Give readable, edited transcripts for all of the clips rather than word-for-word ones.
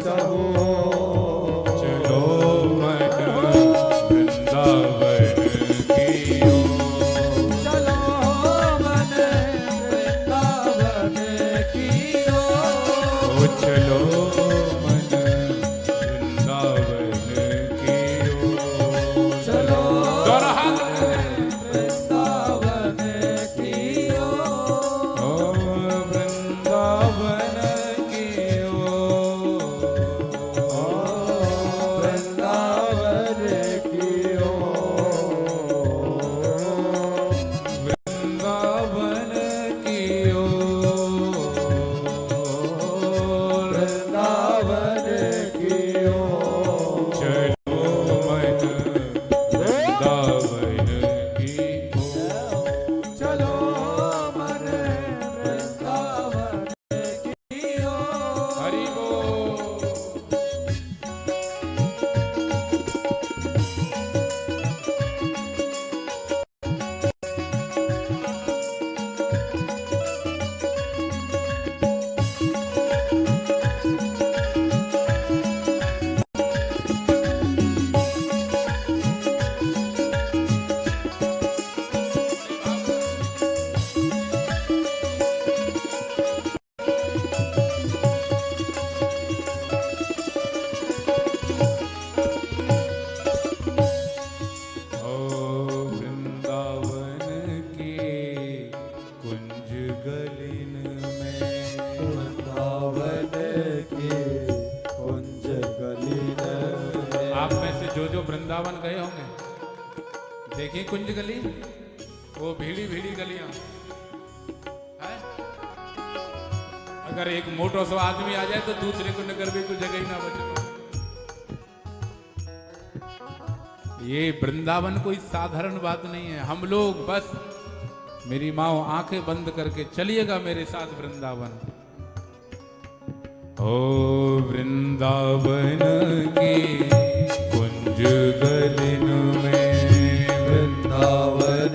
कहो। चलो मन वृंदावन की ओर। चलो मन वृंदावन की ओर। ओ चलो मन वृंदावन की ओर। चलो दोनों हाथ वृंदावन की ओर। ओ वृंदावन की ओर। वृंदावन की ओर। वृंदावन की ओर। वृंदावन की ओर। चलो मन वृंदावन की ओर। चलो मन वृंदावन की ओर। हरि बोल। ओ वृंदावन के कुंज गलिन में। वृंदावन के कुंज गलिन में। आप में से जो वृंदावन गए होंगे देखिए कुंज गली, वो भीड़ी भीड़ी गलियां हैं। अगर एक मोटो सो आदमी आ जाए तो दूसरे को नगर में कोई जगह ही ना बचे। ये वृंदावन कोई साधारण बात नहीं है। हम लोग बस, मेरी माँ आंखें बंद करके चलिएगा मेरे साथ वृंदावन। ओ वृंदावन के कुंज गलिन में। वृंदावन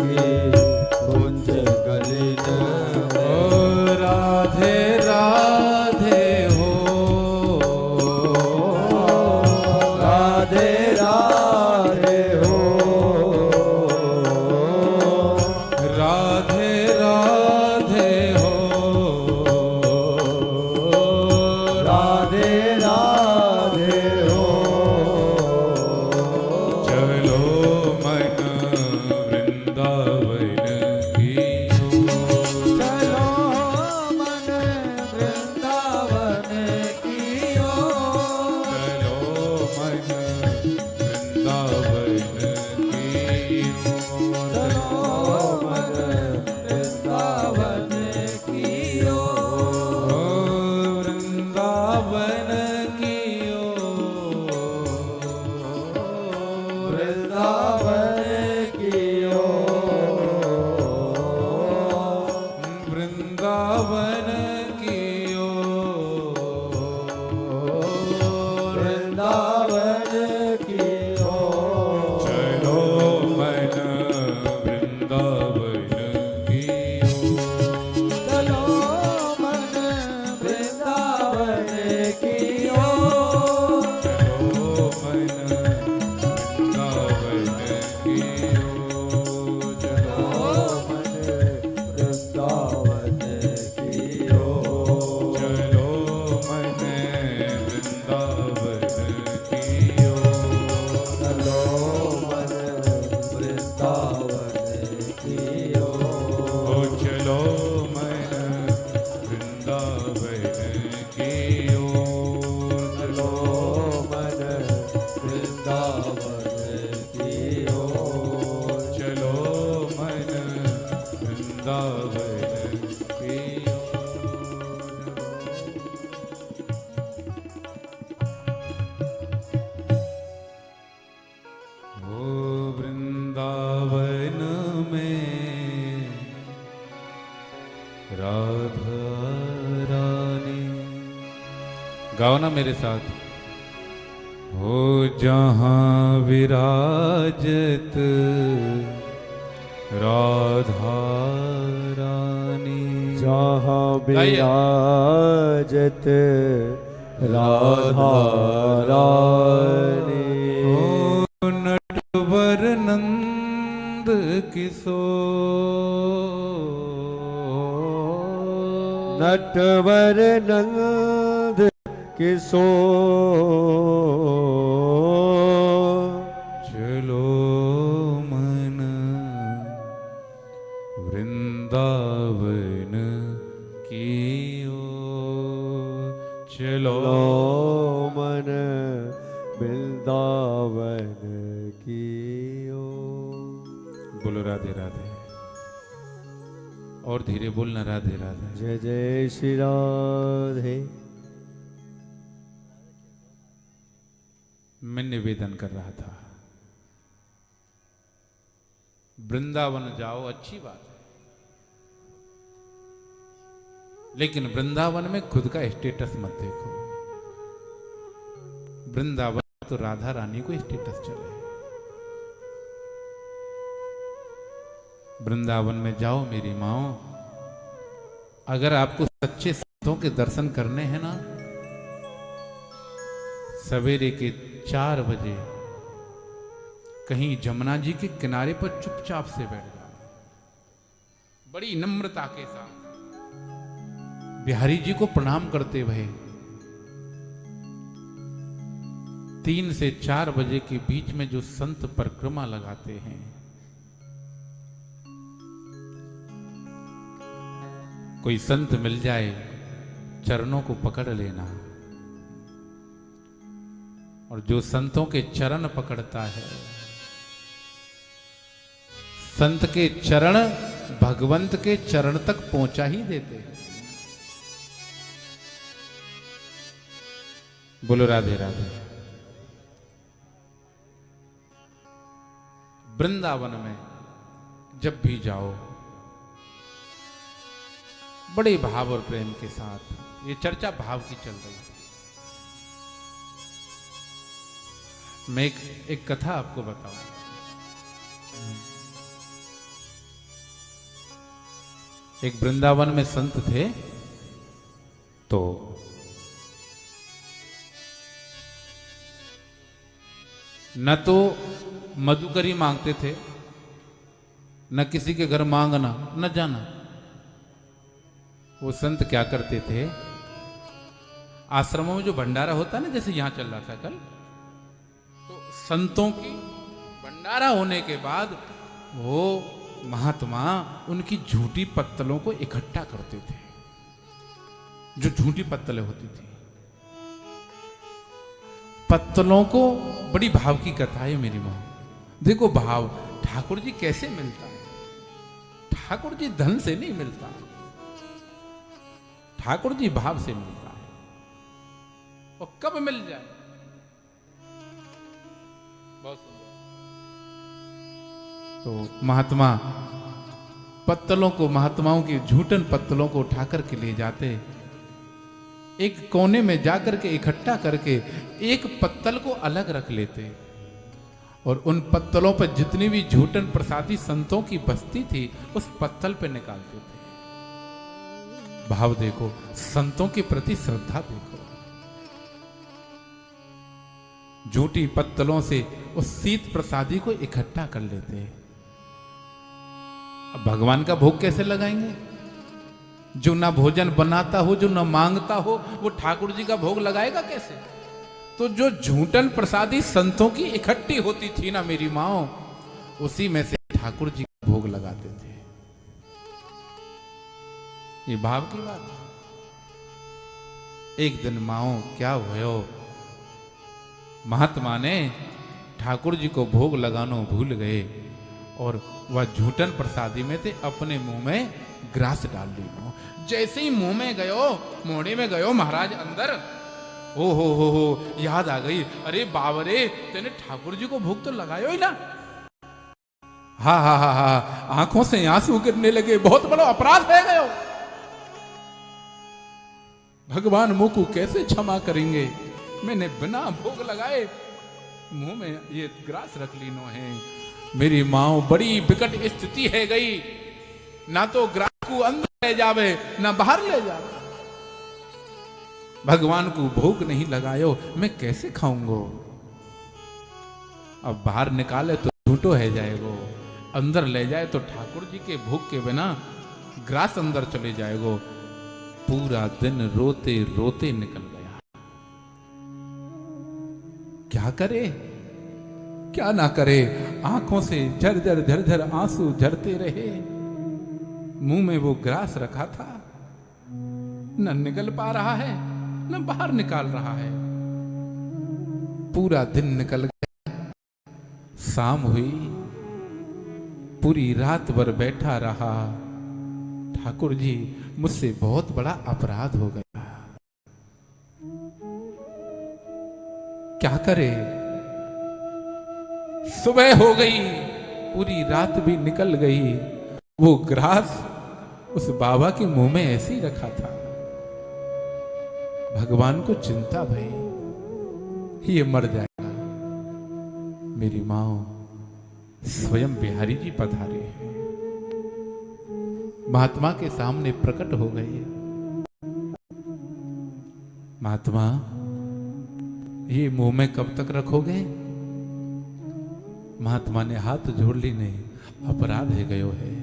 के कुंज गलिन में। ओ राधे राधे हो। राधे राधे हो। राधे राधे हो। राधे राधे हो। चलो मन वृंदावन की ओर। चलो मन वृंदावन की ओर। चलो मन वृंदावन की ओर। चलो मन वृंदावन की ओर। ओ वृंदावन की ओर। वृंदावन की ओर। वृंदावन की ओर। वृंदावन की ओर। चलो मन वृंदावन की ओर। चलो मन वृंदावन की ओर। चलो मन वृंदावन की ओर। चलो मन वृंदावन की ओर। चलो मन वृंदावन की ओर। चलो मन वृंदावन की ओर। ओ चलो मन वृंदावन की ओर। चलो मन वृंदावन की ओर। चलो मन वृंदावन की ओर। ओ वृंदावन में राधा रानी। गाओ ना मेरे साथ। हो जहाँ विराजत राधा रानी। जहाँ विराजत राधा रानी ओ नटवर नंद किशोर, नटवर नंद किशोर, चलो मन वृंदावन की ओर, चलो मन वृंदावन की ओर। बोलो राधे राधे, और धीरे बोलना राधे राधे। जय जय श्री राधे। मैं निवेदन कर रहा था, वृंदावन जाओ अच्छी बात है, लेकिन वृंदावन में खुद का स्टेटस मत देखो। वृंदावन तो राधा रानी को स्टेटस चले। वृंदावन में जाओ मेरी माओ, अगर आपको सच्चे संतों के दर्शन करने हैं ना, सवेरे के 4 बजे कहीं जमुना जी के किनारे पर चुपचाप से बैठ जाओ, बड़ी नम्रता के साथ बिहारी जी को प्रणाम करते हुए 3 से 4 बजे के बीच में जो संत परिक्रमा लगाते हैं, कोई संत मिल जाए चरणों को पकड़ लेना, और जो संतों के चरण पकड़ता है, संत के चरण भगवंत के चरण तक पहुंचा ही देते हैं। बोलो राधे राधे। वृंदावन में जब भी जाओ बड़े भाव और प्रेम के साथ, ये चर्चा भाव की चल रही है। मैं एक कथा आपको बताऊं। एक वृंदावन में संत थे, तो न तो मधुकरी मांगते थे, न किसी के घर मांगना न जाना। वो संत क्या करते थे, आश्रमों में जो भंडारा होता है ना, जैसे यहां चल रहा था कल, तो संतों की भंडारा होने के बाद वो महात्मा उनकी झूठी पत्तलों को इकट्ठा करते थे, जो झूठी पत्तलें होती थी। पत्तलों को, बड़ी भाव की कथा है मेरी मां। देखो भाव ठाकुर जी कैसे मिलता है। ठाकुर जी धन से नहीं मिलता, ठाकुर जी भाव से मिलता है। और कब मिल जाए, बहुत सुंदर। तो महात्मा पत्तलों को, महात्माओं की झूठन पत्तलों को उठाकर के ले जाते, एक कोने में जाकर के इकट्ठा करके एक पत्तल को अलग रख लेते, और उन पत्तलों पर जितनी भी झूठन प्रसादी संतों की बस्ती थी उस पत्तल पे निकालते थे। भाव देखो, संतों के प्रति श्रद्धा देखो। झूठी पत्तलों से उस शीत प्रसादी को इकट्ठा कर लेते हैं। अब भगवान का भोग कैसे लगाएंगे? जो ना भोजन बनाता हो, जो ना मांगता हो, वो ठाकुर जी का भोग लगाएगा कैसे? तो जो झूठन प्रसादी संतों की इकट्ठी होती थी ना मेरी माओ, उसी में से ठाकुर जी का भोग लगाते थे। ये भाव की बात है। एक दिन माओ क्या हुआ, महात्मा ने ठाकुर जी को भोग लगाना भूल गए, और वह झूठन प्रसादी में थे, अपने मुंह में ग्रास डाल ली। जैसे ही मुंह में गयो, मोड़े में गयो महाराज अंदर, ओ हो याद आ गई, अरे बाबरे तेने ठाकुर जी को भोग तो लगायो ही ना। हा हा हा हा, आंखों से आंसू गिरने लगे, बहुत बड़ा अपराध है गयो, भगवान मुंह को कैसे क्षमा करेंगे, मैंने बिना भोग लगाए मुंह में ये ग्रास रख ली नो है। मेरी माँ बड़ी विकट स्थिति है गई, ना तो ग्रास को अंदर ले जावे ना बाहर ले जावे। भगवान को भोग नहीं लगायो, मैं कैसे खाऊंगो। अब बाहर निकाले तो झूठो है जाएगो, अंदर ले जाए तो ठाकुर जी के भोग के बिना ग्रास अंदर चले जाएगो। पूरा दिन रोते रोते निकल गया। क्या करे क्या ना करे, आंखों से झरझर झरझर आंसू झरते रहे। मुंह में वो ग्रास रखा था, न निकल पा रहा है न बाहर निकाल रहा है। पूरा दिन निकल गया, शाम हुई, पूरी रात भर बैठा रहा। ठाकुर जी मुझसे बहुत बड़ा अपराध हो गया, क्या करे। सुबह हो गई, पूरी रात भी निकल गई। वो ग्रास उस बाबा के मुंह में ऐसे ही रखा था। भगवान को चिंता भई, ये मर जाएगा। मेरी मां स्वयं बिहारी जी पधारे हैं, महात्मा के सामने प्रकट हो गए। महात्मा, ये मुंह में कब तक रखोगे। महात्मा ने हाथ जोड़ ली, नहीं, अपराध है गयो है,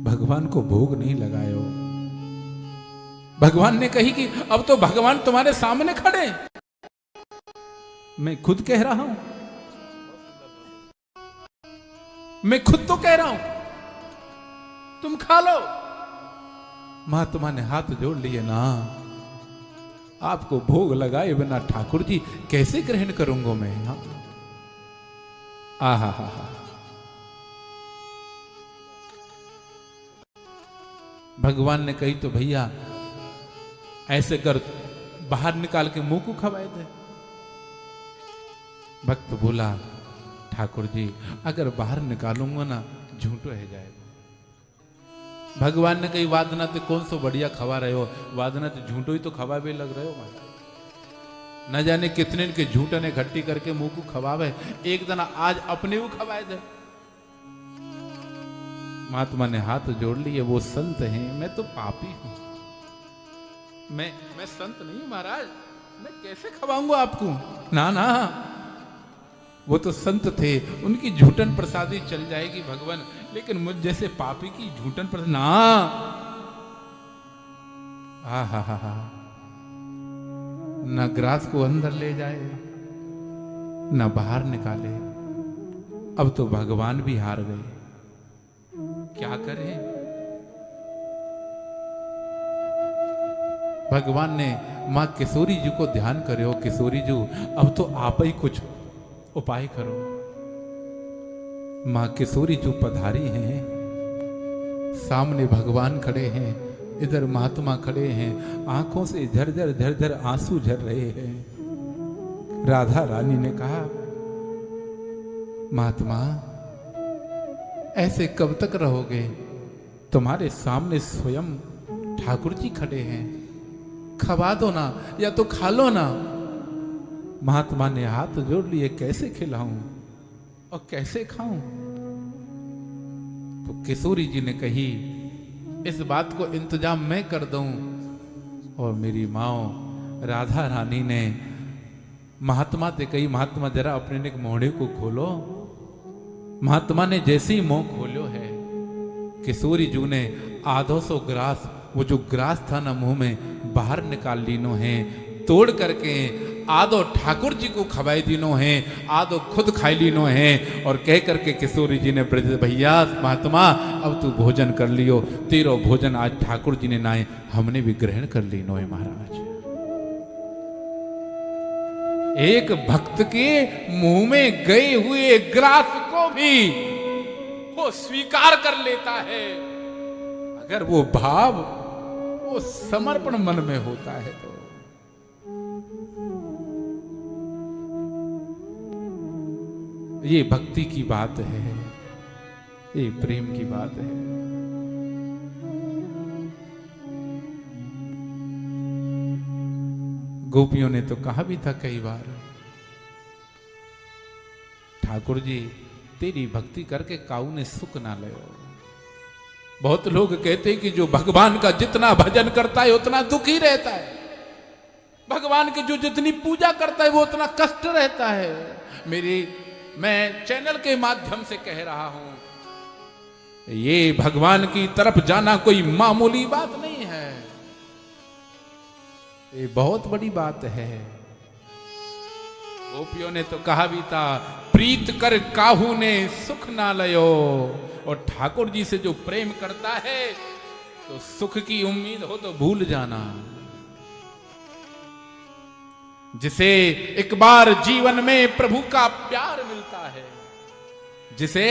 भगवान को भोग नहीं लगायो। भगवान ने कही कि अब तो भगवान तुम्हारे सामने खड़े, मैं खुद कह रहा हूं, मैं खुद तो कह रहा हूं, तुम खा लो। महात्मा ने हाथ जोड़ लिए, ना, आपको भोग लगाए बिना ठाकुर जी कैसे ग्रहण करूंगा मैं। आहा हा हा। भगवान ने कही तो भैया ऐसे कर, बाहर निकाल के मुंह को खवाए दे। भक्त बोला, ठाकुर जी अगर बाहर निकालूंगा ना झूठो है जाएगा। भगवान ने कही, वादना तो कौन सो बढ़िया खवा रहे हो, वादना तो झूठो ही तो खवा भी लग रहे हो। न जाने कितने के झूठे ने इकट्ठी करके मुंह को खवावे, एक दिन आज अपने को खवाए दे। महात्मा ने हाथ जोड़ लिए, वो संत हैं, मैं तो पापी हूं, मैं संत नहीं हूं महाराज, मैं कैसे खवाऊंगा आपको। ना ना, वो तो संत थे, उनकी झूठन प्रसादी चल जाएगी भगवान, लेकिन मुझ जैसे पापी की झूठन प्रसाद ना। हा हा हा हा। न ग्रास को अंदर ले जाए न बाहर निकाले। अब तो भगवान भी हार गए, क्या करें। भगवान ने मां किशोरी जी को ध्यान करे, हो किशोरी जी अब तो आप ही कुछ उपाय करो। मां किशोरी जी पधारी हैं, सामने भगवान खड़े हैं, इधर महात्मा खड़े हैं, आंखों से झरझर झरझर आंसू झर रहे हैं। राधा रानी ने कहा, महात्मा ऐसे कब तक रहोगे, तुम्हारे सामने स्वयं ठाकुर जी खड़े हैं, खवा दो ना या तो खा लो ना। महात्मा ने हाथ जोड़ लिए, कैसे खिलाऊं और कैसे खाऊं। तो किशोरी जी ने कही, इस बात को इंतजाम मैं कर दूं। और मेरी माँ राधा रानी ने महात्मा से कही, महात्मा जरा अपने एक मोहड़े को खोलो। महात्मा ने जैसे ही मुंह खोलो है, किशोरी जी ने आधो सौ ग्रास, वो जो ग्रास था ना मुंह में, बाहर निकाल लीनो है, तोड़ करके आधो ठाकुर जी को खवाई दीनो है, आधो खुद खाई लीनो है। और कह करके किशोरी जी ने, भैया महात्मा अब तू भोजन कर लियो, तेरो भोजन आज ठाकुर जी ने नाए, हमने भी ग्रहण कर लीनो है महाराज। एक भक्त के मुंह में गए हुए ग्रास को भी वो स्वीकार कर लेता है, अगर वो भाव, वो समर्पण मन में होता है तो। ये भक्ति की बात है, ये प्रेम की बात है। गोपियों ने तो कहा भी था कई बार, ठाकुर जी तेरी भक्ति करके काऊ ने सुख ना ले। बहुत लोग कहते हैं कि जो भगवान का जितना भजन करता है उतना दुखी रहता है। भगवान की जो जितनी पूजा करता है वो उतना कष्ट रहता है। मैं चैनल के माध्यम से कह रहा हूं, ये भगवान की तरफ जाना कोई मामूली बात नहीं है, ये बहुत बड़ी बात है। गोपियों ने तो कहा भी था, प्रीत कर काहू ने सुख ना लयो। और ठाकुर जी से जो प्रेम करता है तो सुख की उम्मीद हो तो भूल जाना। जिसे एक बार जीवन में प्रभु का प्यार मिलता है, जिसे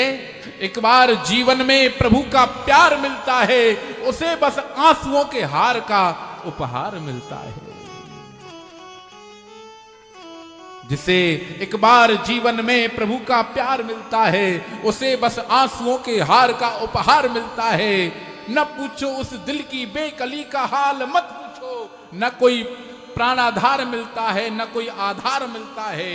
एक बार जीवन में प्रभु का प्यार मिलता है, उसे बस आंसुओं के हार का उपहार मिलता है। जिसे एक बार जीवन में प्रभु का प्यार मिलता है, उसे बस आंसुओं के हार का उपहार मिलता है। न पूछो उस दिल की बेकली का हाल, मत पूछो। न कोई प्राणाधार मिलता है, न कोई आधार मिलता है।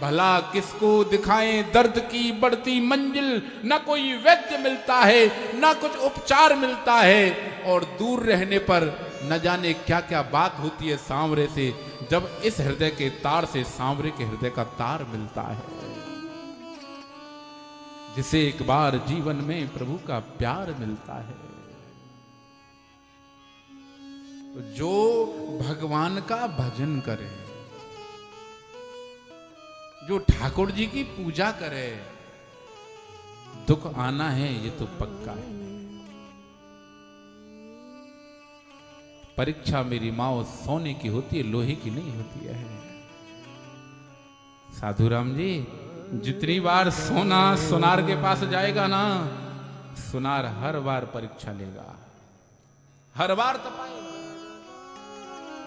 भला किसको दिखाएं दर्द की बढ़ती मंजिल, न कोई वैद्य मिलता है, न कुछ उपचार मिलता है। और दूर रहने पर न जाने क्या क्या बात होती है सांवरे से, जब इस हृदय के तार से सांवरे के हृदय का तार मिलता है। जिसे एक बार जीवन में प्रभु का प्यार मिलता है, तो जो भगवान का भजन करे, जो ठाकुर जी की पूजा करे, दुख आना है ये तो पक्का है। परीक्षा मेरी माओ सोने की होती है, लोहे की नहीं होती है। साधुराम जी, जितनी बार सोना सुनार के पास जाएगा ना, सुनार हर बार परीक्षा लेगा, हर बार तपाएगा।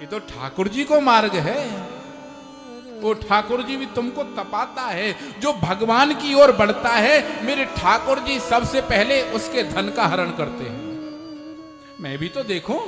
ये तो ठाकुर जी को मार्ग है, वो ठाकुर जी भी तुमको तपाता है। जो भगवान की ओर बढ़ता है, मेरे ठाकुर जी सबसे पहले उसके धन का हरण करते हैं। मैं भी तो देखूं,